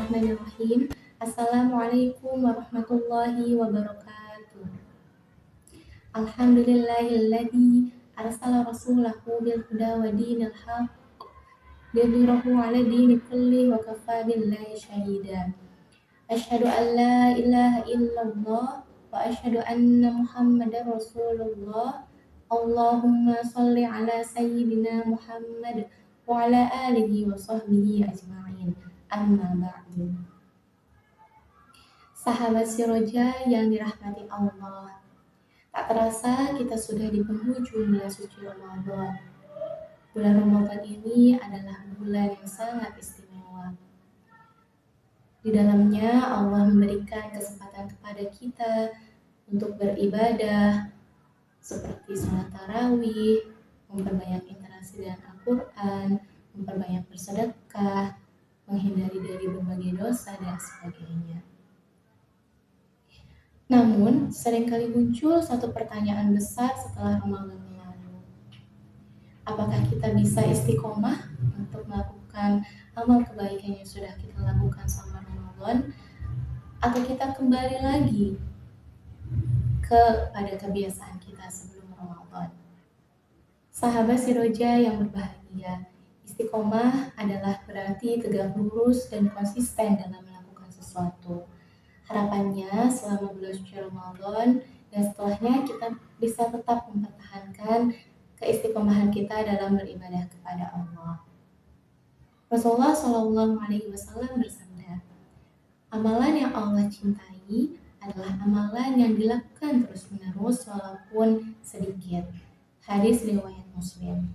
Bismillahirrahmanirrahim. Assalamualaikum warahmatullahi wabarakatuh. Alhamdulillahilladzi arsala rasulahu bil huda wa dinil haqq liyudhhirahu 'ala dini kulli wa kafa billahi syahida. Asyhadu an la ilaha illallah wa asyhadu anna Muhammadar Rasulullah. Allahumma shalli 'ala sayyidina Muhammad wa 'ala alihi wa sahbihi ajma'in. Amma ba'du. Sahabat Siroja yang dirahmati Allah, tak terasa kita sudah di penghujung bulan suci Ramadan. Bulan Ramadan ini adalah bulan yang sangat istimewa. Di dalamnya Allah memberikan kesempatan kepada kita untuk beribadah seperti sholat tarawih, memperbanyak interaksi dengan Al-Quran, memperbanyak bersedekah, menghindari dari berbagai dosa dan sebagainya. Namun, seringkali muncul satu pertanyaan besar setelah Ramadan berlalu. Apakah kita bisa istiqomah untuk melakukan amal kebaikan yang sudah kita lakukan selama Ramadan, atau kita kembali lagi kepada kebiasaan kita sebelum Ramadan? Sahabat Siroja yang berbahagia, istiqomah adalah berarti tegak lurus dan konsisten dalam melakukan sesuatu. Harapannya selama bulan suci Ramadan dan setelahnya kita bisa tetap mempertahankan keistiqomahan kita dalam beribadah kepada Allah. Rasulullah Shallallahu Alaihi Wasallam bersabda, amalan yang Allah cintai adalah amalan yang dilakukan terus-menerus walaupun sedikit. Hadis riwayat Muslim.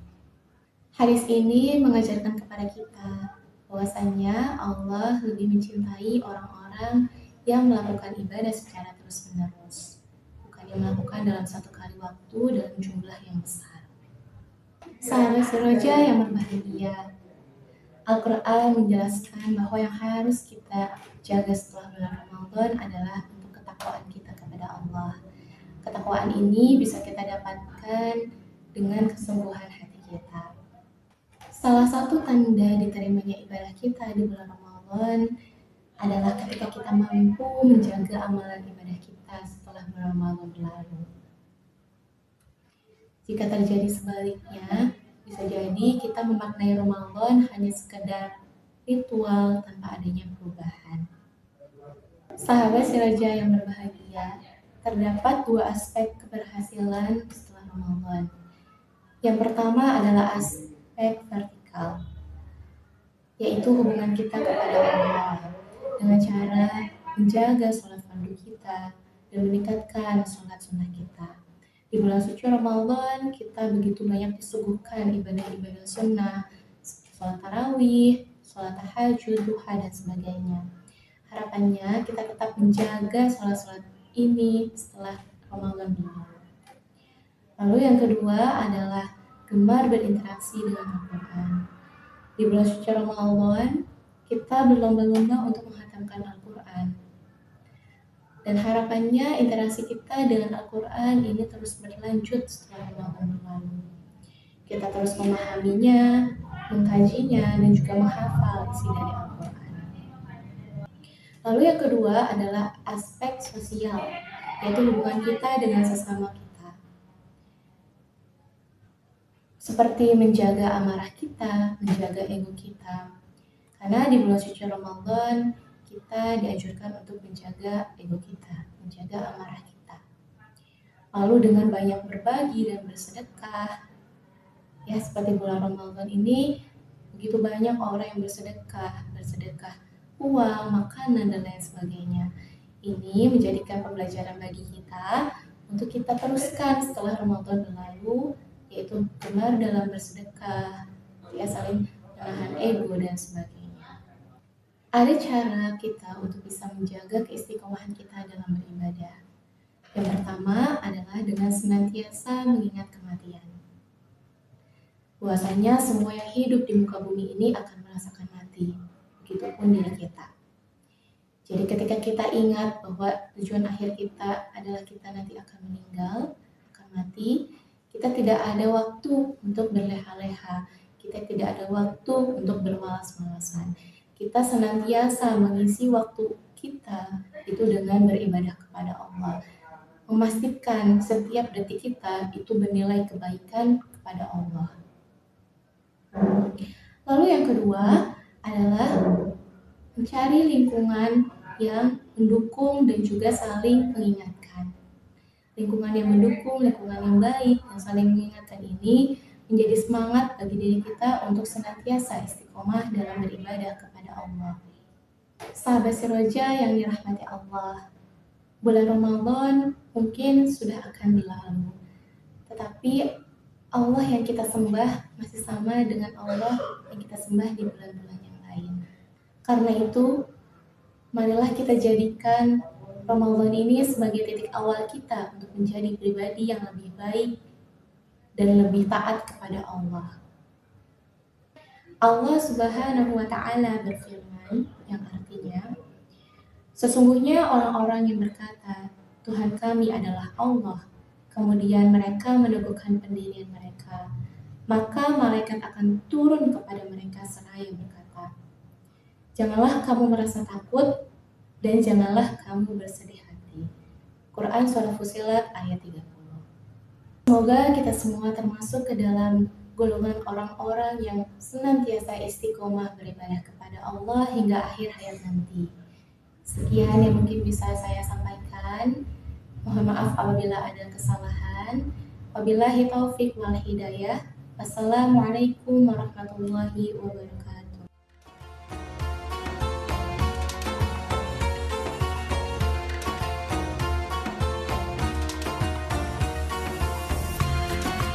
Hadis ini mengajarkan kepada kita bahwasanya Allah lebih mencintai orang-orang yang melakukan ibadah secara terus-menerus, bukan yang melakukan dalam satu kali waktu dalam jumlah yang besar. Sahabat Siroja yang berbahagia, Al-Quran menjelaskan bahwa yang harus kita jaga setelah bulan Ramadan adalah untuk ketakwaan kita kepada Allah. Ketakwaan ini bisa kita dapatkan dengan kesungguhan hati kita. Salah satu tanda diterimanya ibadah kita di bulan Ramadan adalah ketika kita mampu menjaga amalan ibadah kita setelah bulan Ramadan berlalu. Jika terjadi sebaliknya, bisa jadi kita memaknai Ramadan hanya sekedar ritual tanpa adanya perubahan. Sahabat Siroja yang berbahagia, terdapat dua aspek keberhasilan setelah Ramadan. Yang pertama adalah aspek vertikal, yaitu hubungan kita kepada Allah dengan cara menjaga sholat fardu kita dan meningkatkan sholat sunnah kita. Di bulan suci Ramadan kita begitu banyak disuguhkan ibadah-ibadah sunnah, sholat tarawih, sholat tahajud, duha, dan sebagainya. Harapannya kita tetap menjaga sholat-sholat ini setelah Ramadan berlalu. Lalu yang kedua adalah gemar berinteraksi dengan Al-Quran. Di bulan suci Ramadan kita berlomba-lomba untuk menghatamkan Al-Quran. Dan harapannya interaksi kita dengan Al-Quran ini terus berlanjut setelah Ramadan berlalu. Kita terus memahaminya, mengkajinya, dan juga menghafal isi dari Al-Quran. Lalu yang kedua adalah aspek sosial, yaitu hubungan kita dengan sesama kita. Seperti menjaga amarah kita, menjaga ego kita. Karena di bulan suci Ramadan kita dianjurkan untuk menjaga ego kita, menjaga amarah kita. Lalu dengan banyak berbagi dan bersedekah, ya seperti bulan Ramadan ini begitu banyak orang yang bersedekah uang, makanan, dan lain sebagainya. Ini menjadikan pembelajaran bagi kita untuk kita teruskan setelah Ramadan berlalu, yaitu gemar dalam bersedekah, ya saling menahan ego dan sebagainya. Ada cara kita untuk bisa menjaga keistiqomahan kita dalam beribadah. Yang pertama adalah dengan senantiasa mengingat kematian. Bahwasanya semua yang hidup di muka bumi ini akan merasakan mati, begitupun diri kita. Jadi ketika kita ingat bahwa tujuan akhir kita adalah kita nanti akan meninggal, akan mati, kita tidak ada waktu untuk berleha-leha, kita tidak ada waktu untuk bermalas-malasan. kita senantiasa mengisi waktu kita itu dengan beribadah kepada Allah, memastikan setiap detik kita itu bernilai kebaikan kepada Allah. Lalu yang kedua adalah mencari lingkungan yang mendukung dan juga saling mengingatkan. Lingkungan yang mendukung, lingkungan yang baik, yang saling mengingatkan ini menjadi semangat bagi diri kita untuk senantiasa istiqomah dalam beribadah kepada Allah. Sahabat Siroja yang dirahmati Allah, bulan Ramadan mungkin sudah akan berlalu, tetapi Allah yang kita sembah masih sama dengan Allah yang kita sembah di bulan-bulan yang lain. Karena itu, marilah kita jadikan Ramadan ini sebagai titik awal kita untuk menjadi pribadi yang lebih baik dan lebih taat kepada Allah. Allah Subhanahu wa Ta'ala berfirman, yang artinya, sesungguhnya orang-orang yang berkata, Tuhan kami adalah Allah, kemudian mereka meneguhkan pendirian mereka, maka malaikat akan turun kepada mereka seraya berkata, janganlah kamu merasa takut dan janganlah kamu bersedih hati. Quran Surah Fussilat ayat 30. Semoga kita semua termasuk ke dalam golongan orang-orang yang senantiasa istiqomah beribadah kepada Allah hingga akhir hayat nanti. Sekian yang mungkin bisa saya sampaikan. Mohon maaf apabila ada kesalahan. Wabillahi taufik wal hidayah. Wassalamualaikum warahmatullahi wabarakatuh.